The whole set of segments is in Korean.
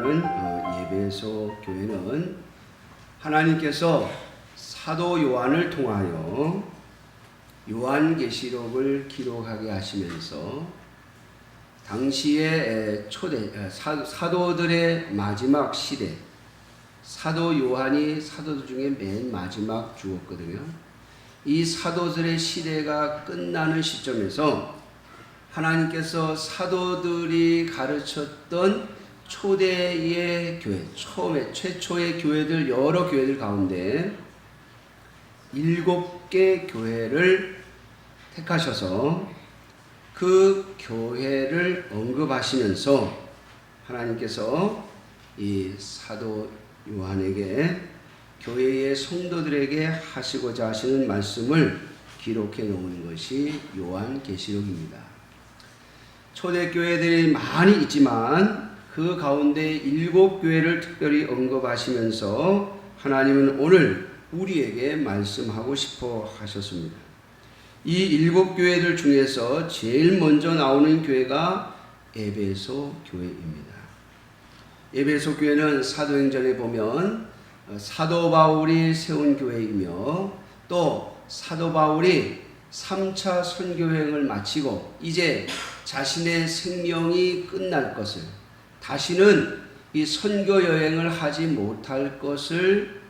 하는 예배소 교회는 하나님께서 사도 요한을 통하여 요한계시록을 기록하게 하시면서 당시의 사도들의 마지막 시대, 사도 요한이 사도들 중에 맨 마지막 죽었거든요. 이 사도들의 시대가 끝나는 시점에서 하나님께서 사도들이 가르쳤던 초대의 교회, 최초의 교회들, 여러 교회들 가운데 7개 교회를 택하셔서 그 교회를 언급하시면서 하나님께서 이 사도 요한에게 교회의 성도들에게 하시고자 하시는 말씀을 기록해 놓은 것이 요한계시록입니다. 초대교회들이 많이 있지만 그 가운데 7교회를 특별히 언급하시면서 하나님은 오늘 우리에게 말씀하고 싶어 하셨습니다. 이 7교회들 중에서 제일 먼저 나오는 교회가 에베소 교회입니다. 에베소 교회는 사도행전에 보면 사도 바울이 세운 교회이며 또 사도 바울이 3차 선교여행을 마치고 이제 자신의 생명이 끝날 것을, 다시는 이 선교여행을 하지 못할 것을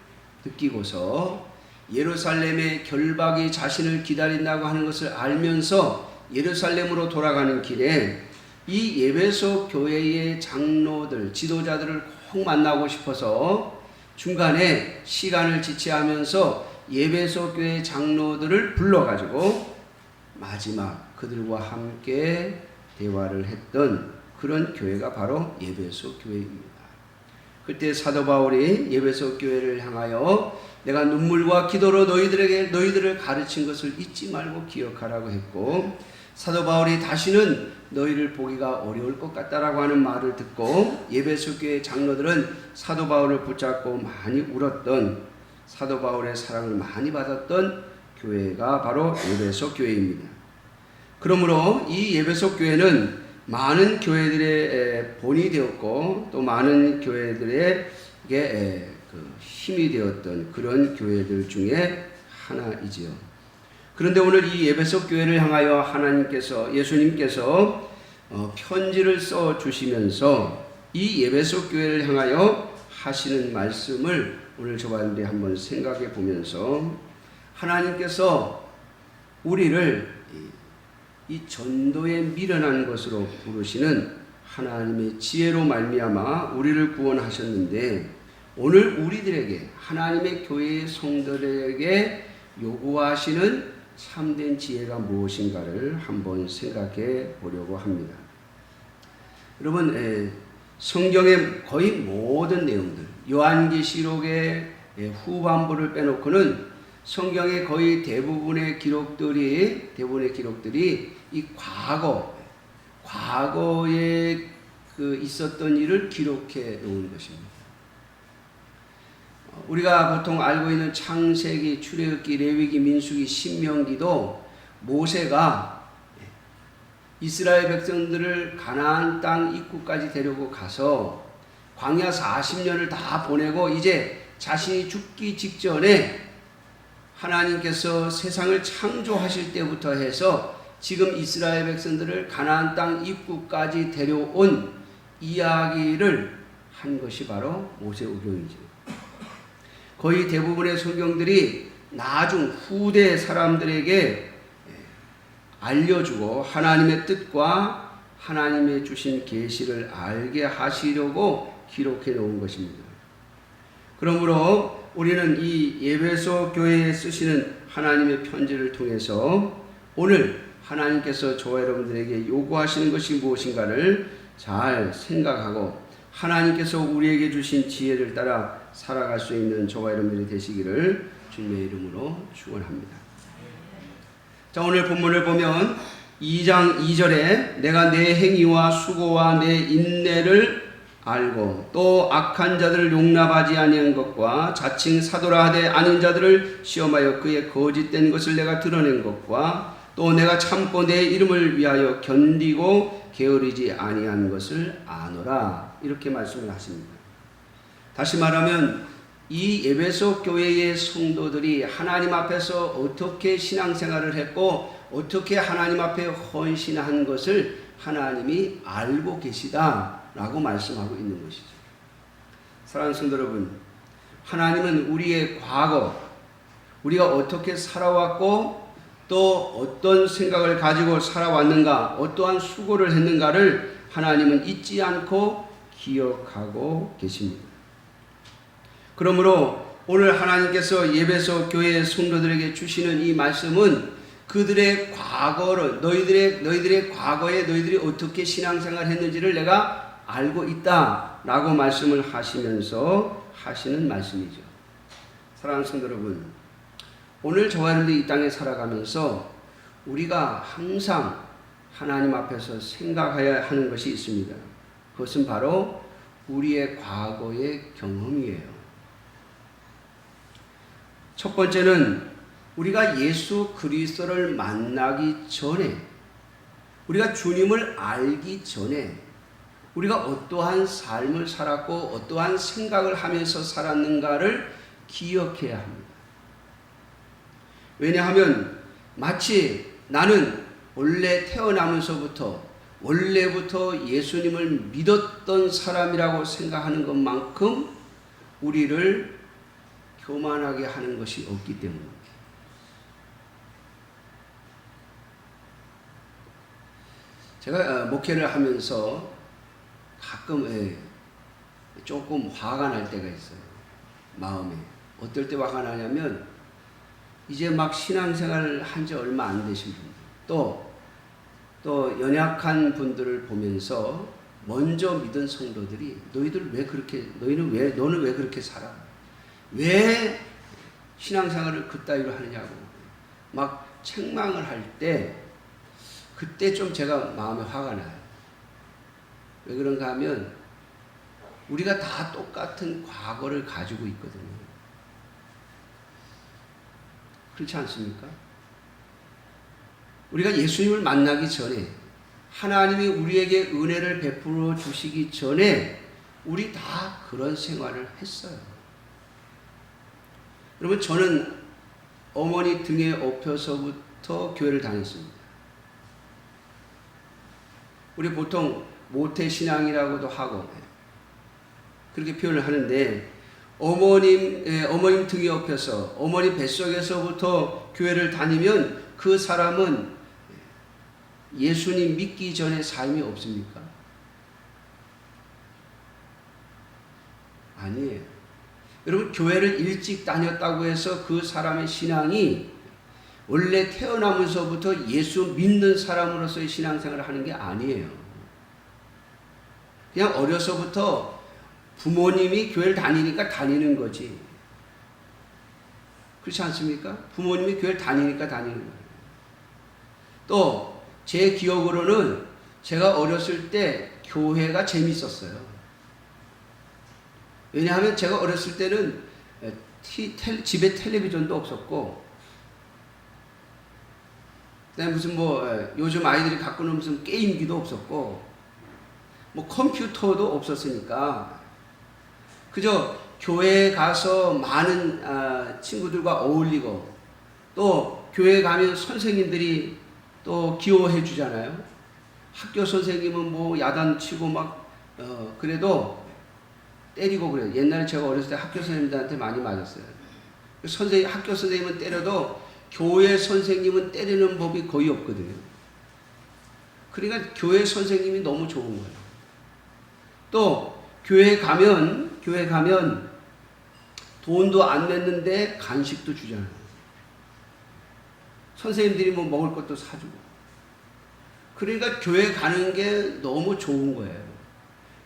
느끼고서 예루살렘의 결박이 자신을 기다린다고 하는 것을 알면서 예루살렘으로 돌아가는 길에 이 에베소 교회의 장로들, 지도자들을 꼭 만나고 싶어서 중간에 시간을 지체하면서 에베소 교회 장로들을 불러가지고 마지막 그들과 함께 대화를 했던 그런 교회가 바로 에베소 교회입니다. 그때 사도 바울이 에베소 교회를 향하여 내가 눈물과 기도로 너희들을 가르친 것을 잊지 말고 기억하라고 했고, 사도 바울이 다시는 너희를 보기가 어려울 것 같다라고 하는 말을 듣고 에베소 교회 장로들은 사도 바울을 붙잡고 많이 울었던, 사도 바울의 사랑을 많이 받았던 교회가 바로 에베소 교회입니다. 그러므로 이 에베소 교회는 많은 교회들의 본이 되었고 또 많은 교회들에게 힘이 되었던 그런 교회들 중에 하나이지요. 그런데 오늘 이 에베소 교회를 향하여 하나님께서, 예수님께서 편지를 써 주시면서 이 에베소 교회를 향하여 하시는 말씀을 오늘 저와 여러분들이 한번 생각해 보면서, 하나님께서 우리를 이 전도에 미련한 것으로 부르시는 하나님의 지혜로 말미암아 우리를 구원하셨는데, 오늘 우리들에게, 하나님의 교회의 성도들에게 요구하시는 참된 지혜가 무엇인가를 한번 생각해 보려고 합니다. 여러분, 성경의 거의 모든 내용들, 요한계시록의 후반부를 빼놓고는 성경의 거의 대부분의 기록들이 이 과거에 있었던 일을 기록해 놓은 것입니다. 우리가 보통 알고 있는 창세기, 출애굽기, 레위기, 민수기, 신명기도 모세가 이스라엘 백성들을 가나안 땅 입구까지 데리고 가서 광야 40년을 다 보내고 이제 자신이 죽기 직전에 하나님께서 세상을 창조하실 때부터 해서 지금 이스라엘 백성들을 가나안 땅 입구까지 데려온 이야기를 한 것이 바로 모세오경이죠. 거의 대부분의 성경들이 나중 후대 사람들에게 알려주고 하나님의 뜻과 하나님의 주신 계시를 알게 하시려고 기록해 놓은 것입니다. 그러므로 우리는 이 에베소 교회에 쓰시는 하나님의 편지를 통해서 오늘 하나님께서 저와 여러분들에게 요구하시는 것이 무엇인가를 잘 생각하고 하나님께서 우리에게 주신 지혜를 따라 살아갈 수 있는 저와 여러분들이 되시기를 주님의 이름으로 축원합니다. 자, 오늘 본문을 보면 2장 2절에 내가 내 행위와 수고와 내 인내를 알고 또 악한 자들을 용납하지 아니한 것과 자칭 사도라 하되 아닌 자들을 시험하여 그의 거짓된 것을 내가 드러낸 것과 또 내가 참고 내 이름을 위하여 견디고 게으르지 아니한 것을 아노라. 이렇게 말씀을 하십니다. 다시 말하면 이 에베소 교회의 성도들이 하나님 앞에서 어떻게 신앙생활을 했고 어떻게 하나님 앞에 헌신한 것을 하나님이 알고 계시다라고 말씀하고 있는 것이죠. 사랑하는 성도 여러분, 하나님은 우리의 과거, 우리가 어떻게 살아왔고 또 어떤 생각을 가지고 살아왔는가, 어떠한 수고를 했는가를 하나님은 잊지 않고 기억하고 계십니다. 그러므로 오늘 하나님께서 에베소 교회의 성도들에게 주시는 이 말씀은 그들의 과거를, 너희들의 과거에 너희들이 어떻게 신앙생활 했는지를 내가 알고 있다라고 말씀을 하시면서 하시는 말씀이죠. 사랑하는 성도 여러분, 오늘 저와 여러분들이 이 땅에 살아가면서 우리가 항상 하나님 앞에서 생각해야 하는 것이 있습니다. 그것은 바로 우리의 과거의 경험이에요. 첫 번째는 우리가 예수 그리스도를 만나기 전에, 우리가 주님을 알기 전에 우리가 어떠한 삶을 살았고 어떠한 생각을 하면서 살았는가를 기억해야 합니다. 왜냐하면 마치 나는 원래 태어나면서부터 원래부터 예수님을 믿었던 사람이라고 생각하는 것만큼 우리를 교만하게 하는 것이 없기 때문입니다. 제가 목회를 하면서 가끔 조금 화가 날 때가 있어요. 마음에. 어떨 때 화가 나냐면 이제 막 신앙생활을 한 지 얼마 안 되신 분들, 또 연약한 분들을 보면서 먼저 믿은 성도들이 너는 왜 그렇게 살아? 왜 신앙생활을 그따위로 하느냐고 막 책망을 할 때 그때 좀 제가 마음에 화가 나요. 왜 그런가 하면 우리가 다 똑같은 과거를 가지고 있거든요. 그렇지 않습니까? 우리가 예수님을 만나기 전에, 하나님이 우리에게 은혜를 베풀어 주시기 전에 우리 다 그런 생활을 했어요. 여러분, 저는 어머니 등에 업혀서부터 교회를 다녔습니다. 우리 보통 모태신앙이라고도 하고 그렇게 표현을 하는데, 어머님 등에 업혀서 어머니 뱃속에서부터 교회를 다니면 그 사람은 예수님 믿기 전에 삶이 없습니까? 아니에요. 여러분, 교회를 일찍 다녔다고 해서 그 사람의 신앙이 원래 태어나면서부터 예수 믿는 사람으로서의 신앙생활을 하는 게 아니에요. 그냥 어려서부터 부모님이 교회를 다니니까 다니는 거지. 그렇지 않습니까? 부모님이 교회를 다니니까 다니는 거예요. 또 제 기억으로는 제가 어렸을 때 교회가 재밌었어요. 왜냐하면 제가 어렸을 때는 집에 텔레비전도 없었고, 그다음에 무슨 요즘 아이들이 갖고 있는 무슨 게임기도 없었고, 컴퓨터도 없었으니까 그저 교회에 가서 많은 친구들과 어울리고, 또 교회 가면 선생님들이 또 기호해 주잖아요. 학교 선생님은 야단치고 그래도 때리고 그래요. 옛날에 제가 어렸을 때 학교 선생님들한테 많이 맞았어요. 학교 선생님은 때려도 교회 선생님은 때리는 법이 거의 없거든요. 그러니까 교회 선생님이 너무 좋은 거예요. 또 교회 가면 돈도 안 냈는데 간식도 주잖아요. 선생님들이 먹을 것도 사주고. 그러니까 교회 가는 게 너무 좋은 거예요.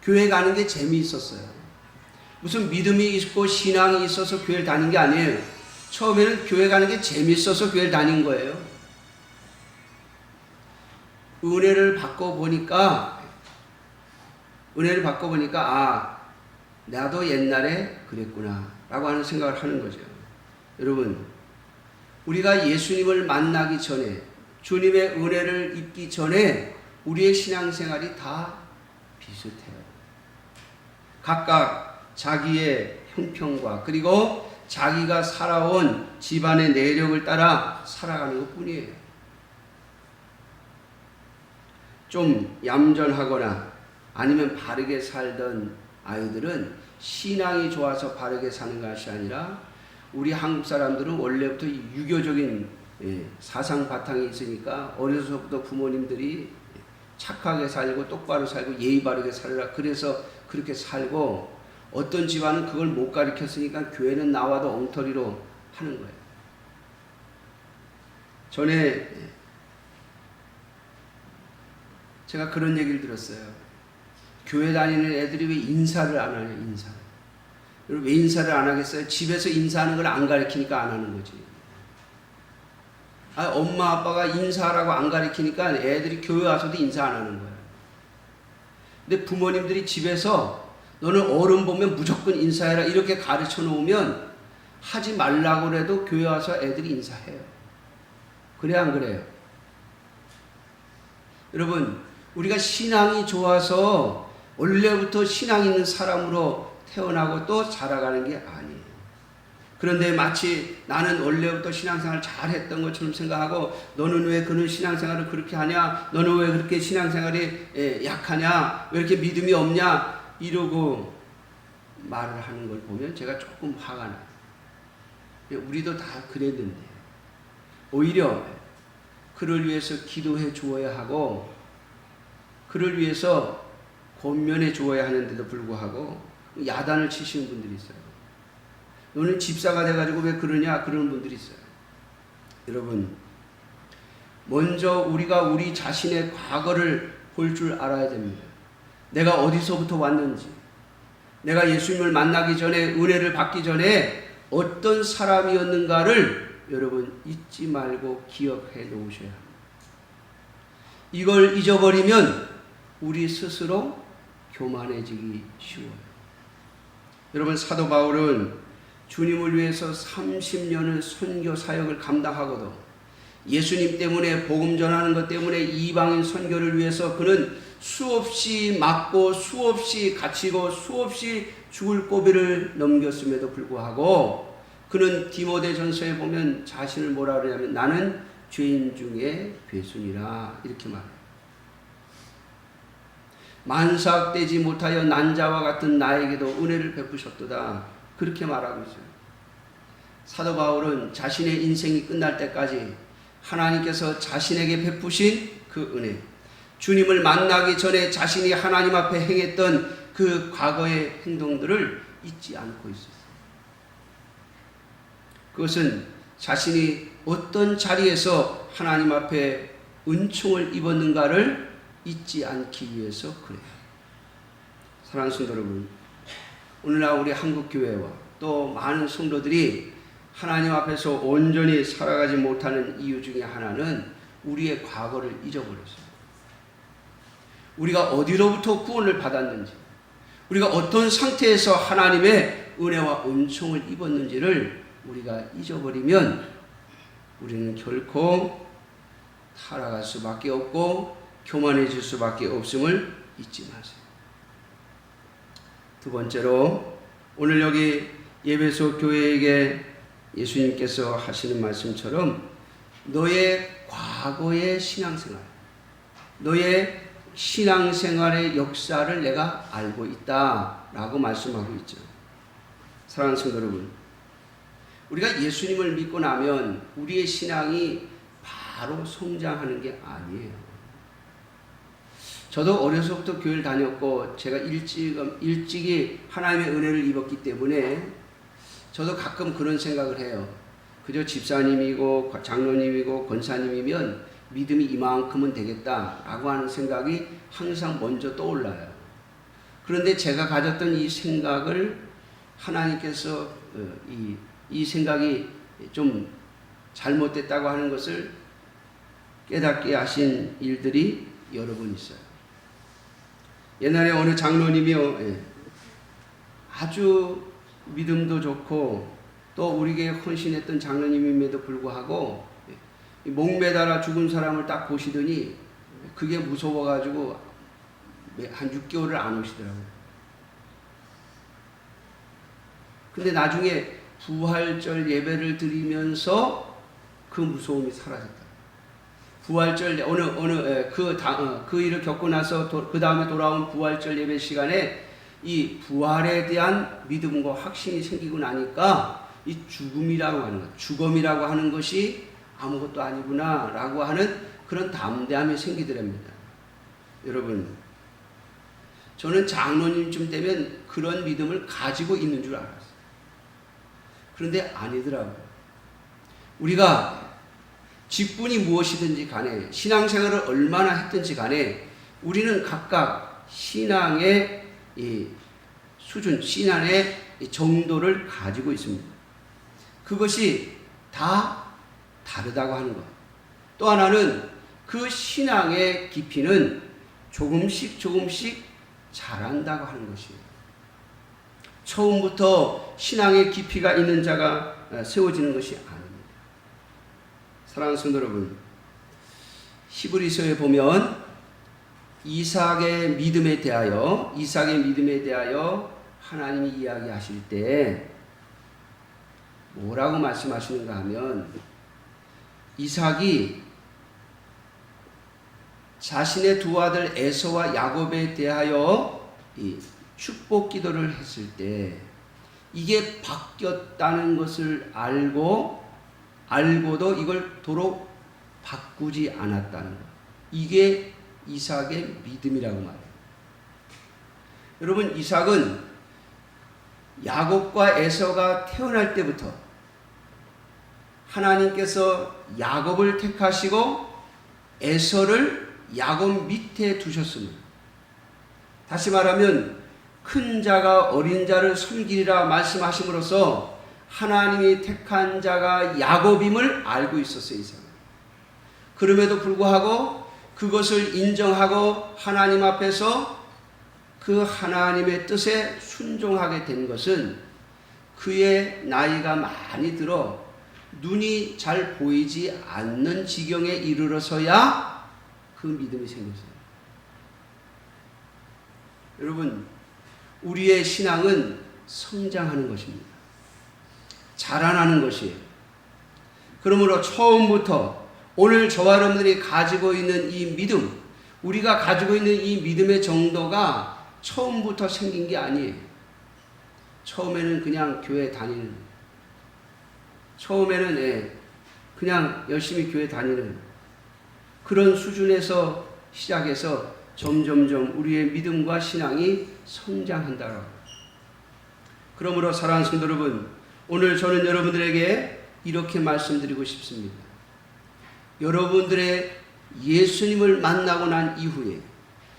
교회 가는 게 재미있었어요. 무슨 믿음이 있고 신앙이 있어서 교회를 다닌 게 아니에요. 처음에는 교회 가는 게 재미있어서 교회를 다닌 거예요. 은혜를 받고 보니까 나도 옛날에 그랬구나 라고 하는 생각을 하는 거죠. 여러분, 우리가 예수님을 만나기 전에, 주님의 은혜를 입기 전에 우리의 신앙생활이 다 비슷해요. 각각 자기의 형편과 그리고 자기가 살아온 집안의 내력을 따라 살아가는 것 뿐이에요. 좀 얌전하거나 아니면 바르게 살던 아이들은 신앙이 좋아서 바르게 사는 것이 아니라 우리 한국 사람들은 원래부터 유교적인 사상 바탕이 있으니까 어려서부터 부모님들이 착하게 살고 똑바로 살고 예의 바르게 살으라 그래서 그렇게 살고 어떤 집안은 그걸 못 가르쳤으니까 교회는 나와도 엉터리로 하는 거예요. 전에 제가 그런 얘기를 들었어요. 교회 다니는 애들이 왜 인사를 안 하냐, 인사를. 왜 인사를 안 하겠어요? 집에서 인사하는 걸 안 가르치니까 안 하는 거지. 엄마 아빠가 인사하라고 안 가르치니까 애들이 교회 와서도 인사 안 하는 거예요. 근데 부모님들이 집에서 너는 어른 보면 무조건 인사해라 이렇게 가르쳐 놓으면 하지 말라고 해도 교회 와서 애들이 인사해요. 그래 안 그래요? 여러분, 우리가 신앙이 좋아서 원래부터 신앙 있는 사람으로 태어나고 또 자라가는 게 아니에요. 그런데 마치 나는 원래부터 신앙생활을 잘했던 것처럼 생각하고 너는 왜 그런 신앙생활을 그렇게 하냐? 너는 왜 그렇게 신앙생활이 약하냐? 왜 이렇게 믿음이 없냐? 이러고 말을 하는 걸 보면 제가 조금 화가 나요. 우리도 다 그랬는데 오히려 그를 위해서 기도해 주어야 하고 그를 위해서 권면해 주어야 하는데도 불구하고 야단을 치시는 분들이 있어요. 너는 집사가 돼가지고 왜 그러냐 그러는 분들이 있어요. 여러분, 먼저 우리가 우리 자신의 과거를 볼 줄 알아야 됩니다. 내가 어디서부터 왔는지, 내가 예수님을 만나기 전에 은혜를 받기 전에 어떤 사람이었는가를 여러분 잊지 말고 기억해 놓으셔야 합니다. 이걸 잊어버리면 우리 스스로 교만해지기 쉬워요. 여러분, 사도 바울은 주님을 위해서 30년을 선교 사역을 감당하고도 예수님 때문에 복음 전하는 것 때문에 이방인 선교를 위해서 그는 수없이 맞고 수없이 갇히고 수없이 죽을 고비를 넘겼음에도 불구하고 그는 디모데전서에 보면 자신을 뭐라 그러냐면 나는 죄인 중에 괴순이라 이렇게 말해요. 만삭되지 못하여 난 자와 같은 나에게도 은혜를 베푸셨도다 그렇게 말하고 있어요. 사도 바울은 자신의 인생이 끝날 때까지 하나님께서 자신에게 베푸신 그 은혜, 주님을 만나기 전에 자신이 하나님 앞에 행했던 그 과거의 행동들을 잊지 않고 있었어요. 그것은 자신이 어떤 자리에서 하나님 앞에 은총을 입었는가를 잊지 않기 위해서 그래요. 사랑하는 성도 여러분, 오늘날 우리 한국교회와 또 많은 성도들이 하나님 앞에서 온전히 살아가지 못하는 이유 중에 하나는 우리의 과거를 잊어버렸어요. 우리가 어디로부터 구원을 받았는지, 우리가 어떤 상태에서 하나님의 은혜와 은총을 입었는지를 우리가 잊어버리면 우리는 결코 살아갈 수밖에 없고 교만해질 수밖에 없음을 잊지 마세요. 두 번째로 오늘 여기 예배소 교회에게 예수님께서 하시는 말씀처럼 너의 과거의 신앙생활, 너의 신앙생활의 역사를 내가 알고 있다라고 말씀하고 있죠. 사랑하는 성도 여러분, 우리가 예수님을 믿고 나면 우리의 신앙이 바로 성장하는 게 아니에요. 저도 어려서부터 교회를 다녔고 제가 일찍이 하나님의 은혜를 입었기 때문에 저도 가끔 그런 생각을 해요. 그저 집사님이고 장로님이고 권사님이면 믿음이 이만큼은 되겠다라고 하는 생각이 항상 먼저 떠올라요. 그런데 제가 가졌던 이 생각을 하나님께서 이 생각이 좀 잘못됐다고 하는 것을 깨닫게 하신 일들이 여러 번 있어요. 옛날에 어느 장로님이요, 아주 믿음도 좋고 또 우리에게 헌신했던 장로님임에도 불구하고 목매달아 죽은 사람을 딱 보시더니 그게 무서워가지고 한 6개월을 안 오시더라고요. 근데 나중에 부활절 예배를 드리면서 그 무서움이 사라졌다. 부활절 그 일을 겪고 나서 그 다음에 돌아온 부활절 예배 시간에 이 부활에 대한 믿음과 확신이 생기고 나니까 이 죽음이라고 하는 것이 아무것도 아니구나라고 하는 그런 담대함이 생기더랍니다. 여러분, 저는 장로님쯤 되면 그런 믿음을 가지고 있는 줄 알았어요. 그런데 아니더라고요. 우리가 직분이 무엇이든지 간에, 신앙생활을 얼마나 했든지 간에 우리는 각각 신앙의 이 수준, 신앙의 정도를 가지고 있습니다. 그것이 다 다르다고 하는 것. 또 하나는 그 신앙의 깊이는 조금씩 자란다고 하는 것이에요. 처음부터 신앙의 깊이가 있는 자가 세워지는 것이 아닙니다. 사랑하는 성도 여러분, 히브리서에 보면 이삭의 믿음에 대하여 하나님이 이야기하실 때 뭐라고 말씀하시는가 하면, 이삭이 자신의 두 아들 에서와 야곱에 대하여 이 축복 기도를 했을 때 이게 바뀌었다는 것을 알고도 이걸 도로 바꾸지 않았다는 것. 이게 이삭의 믿음이라고 말해요. 여러분, 이삭은 야곱과 에서가 태어날 때부터 하나님께서 야곱을 택하시고 에서를 야곱 밑에 두셨습니다. 다시 말하면 큰 자가 어린 자를 섬기리라 말씀하심으로써 하나님이 택한 자가 야곱임을 알고 있었어요, 이삭은. 그럼에도 불구하고 그것을 인정하고 하나님 앞에서 그 하나님의 뜻에 순종하게 된 것은 그의 나이가 많이 들어 눈이 잘 보이지 않는 지경에 이르러서야 그 믿음이 생겼어요. 여러분, 우리의 신앙은 성장하는 것입니다. 자라나는 것이에요. 그러므로 처음부터 오늘 저와 여러분들이 가지고 있는 이 믿음, 우리가 가지고 있는 이 믿음의 정도가 처음부터 생긴 게 아니에요. 처음에는 그냥 교회 다니는, 처음에는 그냥 열심히 교회 다니는 그런 수준에서 시작해서 점점점 우리의 믿음과 신앙이 성장한다라고. 그러므로 사랑하는 성도 여러분, 오늘 저는 여러분들에게 이렇게 말씀드리고 싶습니다. 여러분들의 예수님을 만나고 난 이후에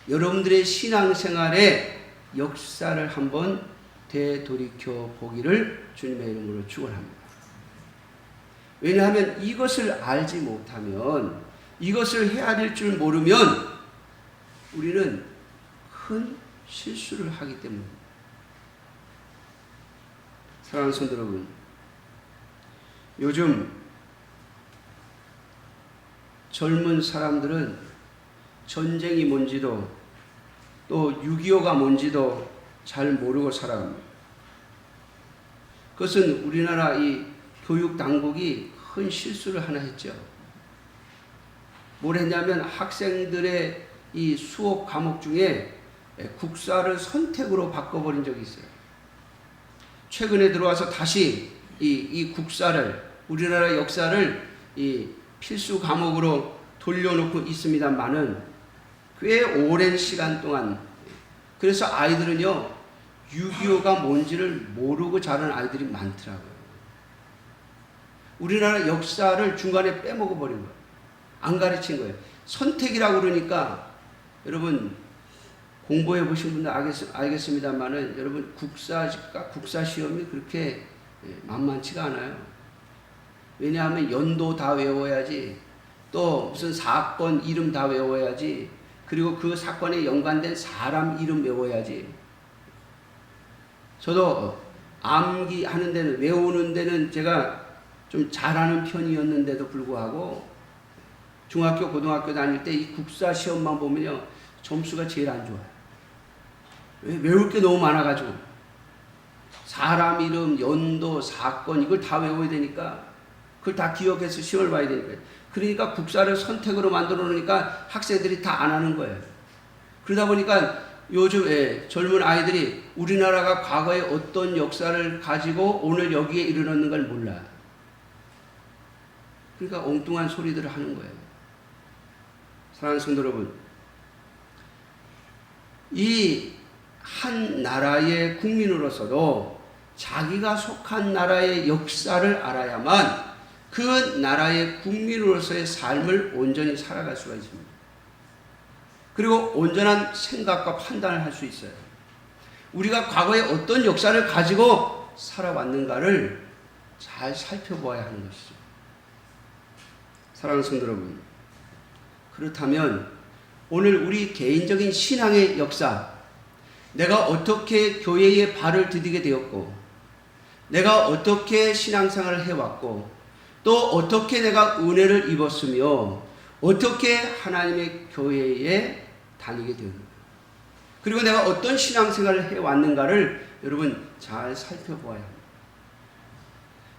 여러분들의 신앙생활의 역사를 한번 되돌이켜 보기를 주님의 이름으로 축원합니다. 왜냐하면 이것을 알지 못하면, 이것을 해야 될 줄 모르면 우리는 큰 실수를 하기 때문입니다. 사랑하는 성도 여러분, 요즘 젊은 사람들은 전쟁이 뭔지도 또 6.25가 뭔지도 잘 모르고 살아갑니다. 그것은 우리나라 이 교육 당국이 큰 실수를 하나 했죠. 뭘 했냐면 학생들의 이 수업 과목 중에 국사를 선택으로 바꿔버린 적이 있어요. 최근에 들어와서 다시 이 국사를, 우리나라 역사를 이 필수 과목으로 돌려놓고 있습니다만은 꽤 오랜 시간 동안, 그래서 아이들은요 6.25가 뭔지를 모르고 자란 아이들이 많더라고요. 우리나라 역사를 중간에 빼먹어 버린 거예요. 안 가르친 거예요. 선택이라고 그러니까 여러분 공부해 보신 분들 알겠습니다만은 여러분 국사 시험이 그렇게 만만치가 않아요. 왜냐하면 연도 다 외워야지, 또 무슨 사건 이름 다 외워야지, 그리고 그 사건에 연관된 사람 이름 외워야지. 저도 암기하는 데는, 외우는 데는 제가 좀 잘하는 편이었는데도 불구하고 중학교, 고등학교 다닐 때 이 국사 시험만 보면요 점수가 제일 안 좋아요. 외울 게 너무 많아가지고 사람 이름, 연도, 사건 이걸 다 외워야 되니까 그걸 다 기억해서 시험을 봐야 되니까 그러니까 국사를 선택으로 만들어 놓으니까 학생들이 다 안 하는 거예요. 그러다 보니까 요즘 젊은 아이들이 우리나라가 과거에 어떤 역사를 가지고 오늘 여기에 이르렀는 걸 몰라. 그러니까 엉뚱한 소리들을 하는 거예요. 사랑하는 성도 여러분, 이 한 나라의 국민으로서도 자기가 속한 나라의 역사를 알아야만 그 나라의 국민으로서의 삶을 온전히 살아갈 수가 있습니다. 그리고 온전한 생각과 판단을 할 수 있어요. 우리가 과거에 어떤 역사를 가지고 살아왔는가를 잘 살펴보아야 하는 것이죠. 사랑하는 성도 여러분, 그렇다면 오늘 우리 개인적인 신앙의 역사, 내가 어떻게 교회에 발을 디디게 되었고 내가 어떻게 신앙생활을 해왔고 또 어떻게 내가 은혜를 입었으며 어떻게 하나님의 교회에 다니게 되었는가, 그리고 내가 어떤 신앙생활을 해왔는가를 여러분 잘 살펴보아야 합니다.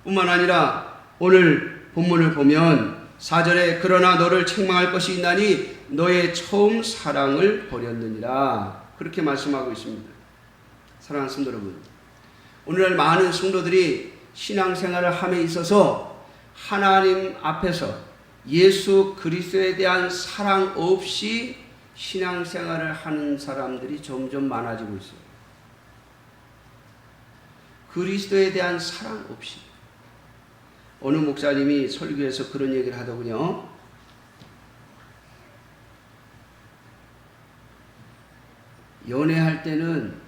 뿐만 아니라 오늘 본문을 보면 4절에 그러나 너를 책망할 것이 있나니 너의 처음 사랑을 버렸느니라 그렇게 말씀하고 있습니다. 사랑하는 성도 여러분, 오늘날 많은 성도들이 신앙생활을 함에 있어서 하나님 앞에서 예수 그리스도에 대한 사랑 없이 신앙생활을 하는 사람들이 점점 많아지고 있어요. 그리스도에 대한 사랑 없이. 어느 목사님이 설교에서 그런 얘기를 하더군요. 연애할 때는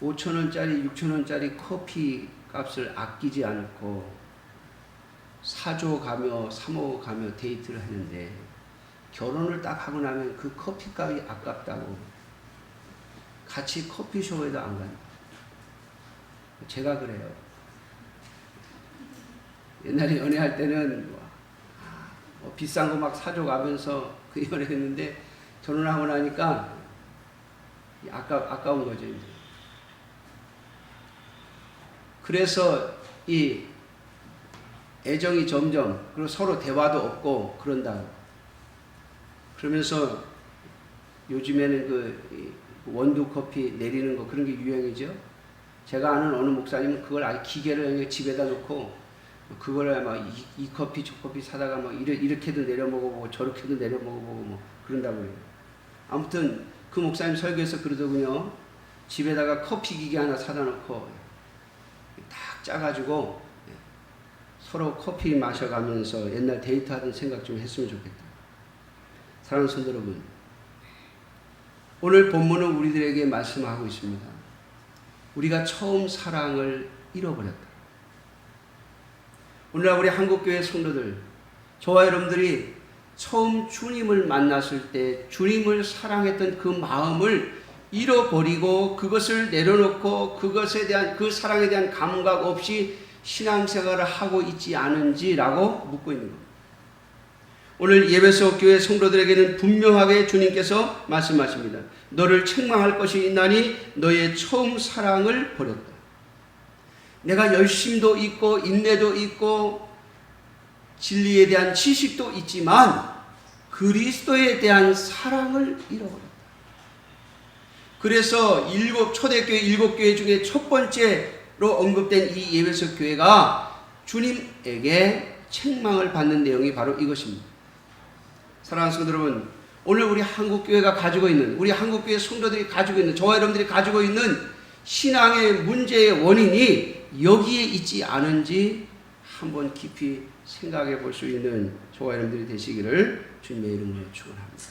5,000원짜리, 6,000원짜리 커피 값을 아끼지 않고 사줘 가며 사먹어 가며 데이트를 하는데 결혼을 딱 하고 나면 그 커피 값이 아깝다고 같이 커피숍에도 안 간다. 제가 그래요. 옛날에 연애할 때는 비싼 거 막 사줘 가면서 그 연애했는데 결혼하고 나니까 아까운 거죠. 이제. 그래서 이 애정이 점점, 그리고 서로 대화도 없고 그런다. 그러면서 요즘에는 그 원두 커피 내리는 거 그런 게 유행이죠. 제가 아는 어느 목사님은 그걸 아예 기계를 집에다 놓고 그걸 막 이 커피 저 커피 사다가 막 이렇게도 내려 먹어보고 저렇게도 내려 먹어보고 뭐 그런다고 해요. 아무튼 그 목사님 설교에서 그러더군요. 집에다가 커피 기계 하나 사다 놓고 딱 짜가지고 서로 커피 마셔가면서 옛날 데이트하던 생각 좀 했으면 좋겠다. 사랑하는 성도 여러분, 오늘 본문은 우리들에게 말씀하고 있습니다. 우리가 처음 사랑을 잃어버렸다. 오늘날 우리 한국교회 성도들, 저와 여러분들이 처음 주님을 만났을 때 주님을 사랑했던 그 마음을 잃어버리고 그것을 내려놓고 그것에 대한 그 사랑에 대한 감각 없이 신앙생활을 하고 있지 않은지라고 묻고 있는 겁니다. 오늘 예배소 교회 성도들에게는 분명하게 주님께서 말씀하십니다. 너를 책망할 것이 있나니 너의 처음 사랑을 버렸다. 내가 열심도 있고 인내도 있고 진리에 대한 지식도 있지만 그리스도에 대한 사랑을 잃어버렸다. 그래서 초대교회 7교회 중에 첫 번째로 언급된 이 예배소 교회가 주님에게 책망을 받는 내용이 바로 이것입니다. 사랑하는 성도 여러분, 오늘 우리 한국교회가 가지고 있는, 우리 한국교회 성도들이 가지고 있는, 저와 여러분들이 가지고 있는 신앙의 문제의 원인이 여기에 있지 않은지 한번 깊이 생각해 볼 수 있는 저와 여러분들이 되시기를 주님의 이름으로 축원합니다.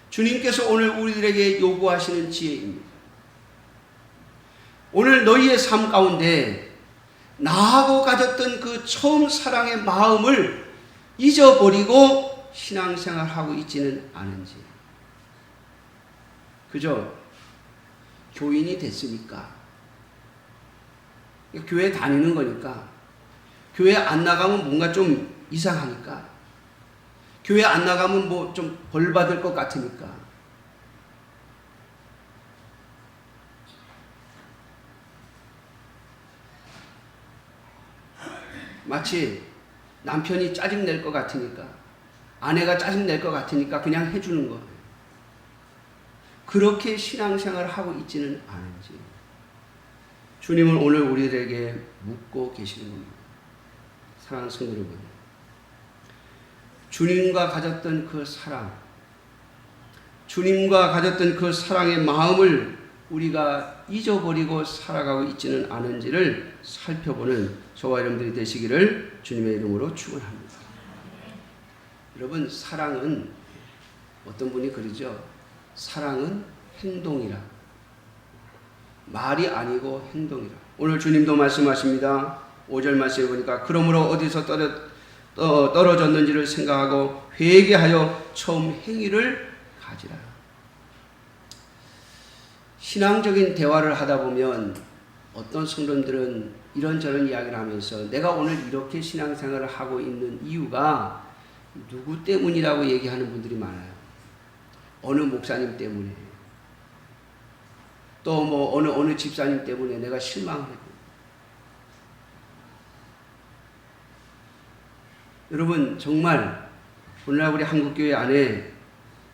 주님께서 오늘 우리들에게 요구하시는 지혜입니다. 오늘 너희의 삶 가운데 나하고 가졌던 그 처음 사랑의 마음을 잊어버리고 신앙생활하고 있지는 않은지. 그저 교인이 됐으니까, 교회 다니는 거니까, 교회 안 나가면 뭔가 좀 이상하니까, 교회 안 나가면 뭐 좀 벌 받을 것 같으니까, 마치 남편이 짜증낼 것 같으니까, 아내가 짜증낼 것 같으니까 그냥 해주는 거예요. 그렇게 신앙생활을 하고 있지는 않은지 주님은 오늘 우리들에게 묻고 계시는 겁니다. 사랑하는 성도 여러분, 주님과 가졌던 그 사랑, 주님과 가졌던 그 사랑의 마음을 우리가 잊어버리고 살아가고 있지는 않은지를 살펴보는 저와 여러분들이 되시기를 주님의 이름으로 축원합니다. 여러분, 사랑은 어떤 분이 그러죠? 사랑은 행동이라. 말이 아니고 행동이라. 오늘 주님도 말씀하십니다. 5절 말씀에 보니까 그러므로 어디서 떨어졌는지를 생각하고 회개하여 처음 행위를 가지라. 신앙적인 대화를 하다 보면 어떤 성도들은 이런저런 이야기를 하면서 내가 오늘 이렇게 신앙생활을 하고 있는 이유가 누구 때문이라고 얘기하는 분들이 많아요. 어느 목사님 때문에, 또 뭐 어느 집사님 때문에 내가 실망했고. 여러분, 정말 오늘날 우리 한국교회 안에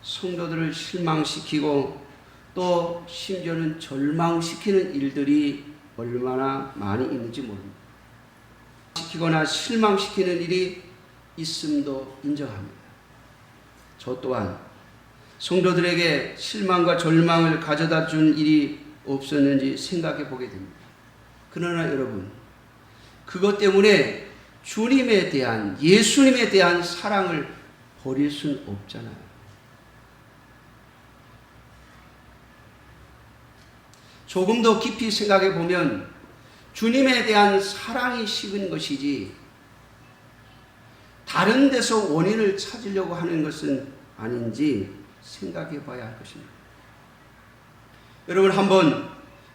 성도들을 실망시키고 또 심지어는 절망시키는 일들이 얼마나 많이 있는지 모릅니다. 시키거나 실망시키는 일이 있음도 인정합니다. 저 또한 성도들에게 실망과 절망을 가져다 준 일이 없었는지 생각해 보게 됩니다. 그러나 여러분, 그것 때문에 주님에 대한, 예수님에 대한 사랑을 버릴 수는 없잖아요. 조금 더 깊이 생각해 보면 주님에 대한 사랑이 식은 것이지 다른 데서 원인을 찾으려고 하는 것은 아닌지 생각해 봐야 할 것입니다. 여러분, 한번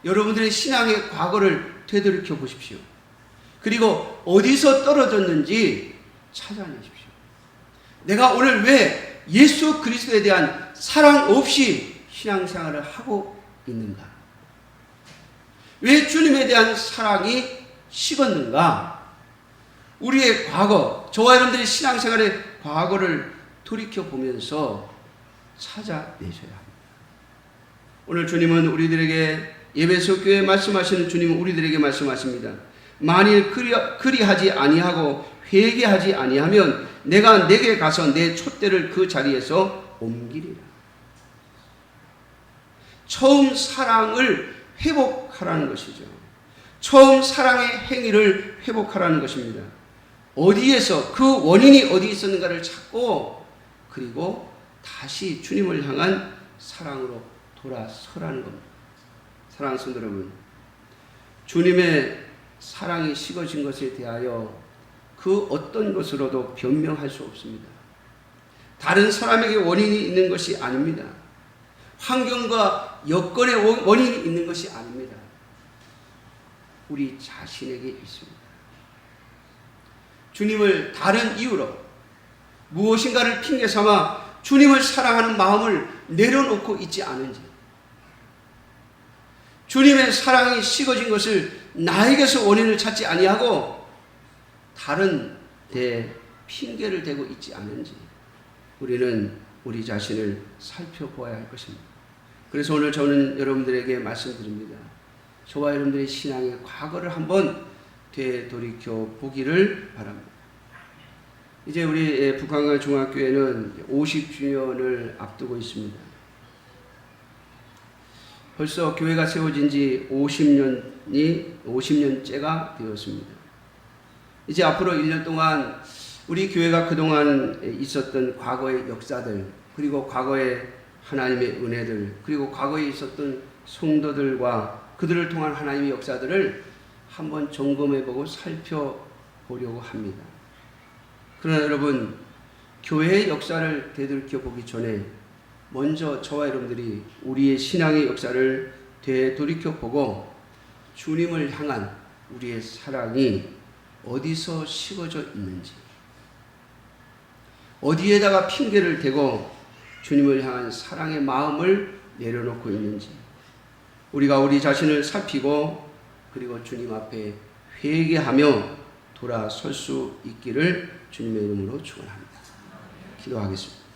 여러분들의 신앙의 과거를 되돌이켜 보십시오. 그리고 어디서 떨어졌는지 찾아내십시오. 내가 오늘 왜 예수 그리스도에 대한 사랑 없이 신앙생활을 하고 있는가? 왜 주님에 대한 사랑이 식었는가? 우리의 과거, 저와 여러분들의 신앙생활의 과거를 돌이켜보면서 찾아내셔야 합니다. 오늘 주님은 우리들에게, 예배소 교회에 말씀하시는 주님은 우리들에게 말씀하십니다. 만일 그리하지 아니하고 회개하지 아니하면 내가 내게 가서 내 촛대를 그 자리에서 옮기리라. 처음 사랑을 회복하라는 것이죠. 처음 사랑의 행위를 회복하라는 것입니다. 어디에서, 그 원인이 어디 있었는가를 찾고, 그리고 다시 주님을 향한 사랑으로 돌아서라는 겁니다. 사랑하는 성도 여러분, 주님의 사랑이 식어진 것에 대하여 그 어떤 것으로도 변명할 수 없습니다. 다른 사람에게 원인이 있는 것이 아닙니다. 환경과 여건의 원인이 있는 것이 아닙니다. 우리 자신에게 있습니다. 주님을 다른 이유로 무엇인가를 핑계 삼아 주님을 사랑하는 마음을 내려놓고 있지 않은지, 주님의 사랑이 식어진 것을 나에게서 원인을 찾지 아니하고 다른 데 핑계를 대고 있지 않은지 우리는 우리 자신을 살펴보아야 할 것입니다. 그래서 오늘 저는 여러분들에게 말씀드립니다. 저와 여러분들의 신앙의 과거를 한번 되돌이켜 보기를 바랍니다. 이제 우리 북한강 중학교에는 50주년을 앞두고 있습니다. 벌써 교회가 세워진 지 50년째가 되었습니다. 이제 앞으로 1년 동안 우리 교회가 그동안 있었던 과거의 역사들, 그리고 과거의 하나님의 은혜들, 그리고 과거에 있었던 성도들과 그들을 통한 하나님의 역사들을 한번 점검해보고 살펴보려고 합니다. 그러나 여러분, 교회의 역사를 되돌이켜보기 전에 먼저 저와 여러분들이 우리의 신앙의 역사를 되돌이켜보고 주님을 향한 우리의 사랑이 어디서 식어져 있는지, 어디에다가 핑계를 대고 주님을 향한 사랑의 마음을 내려놓고 있는지 우리가 우리 자신을 살피고 그리고 주님 앞에 회개하며 돌아설 수 있기를 주님의 이름으로 축원합니다. 기도하겠습니다.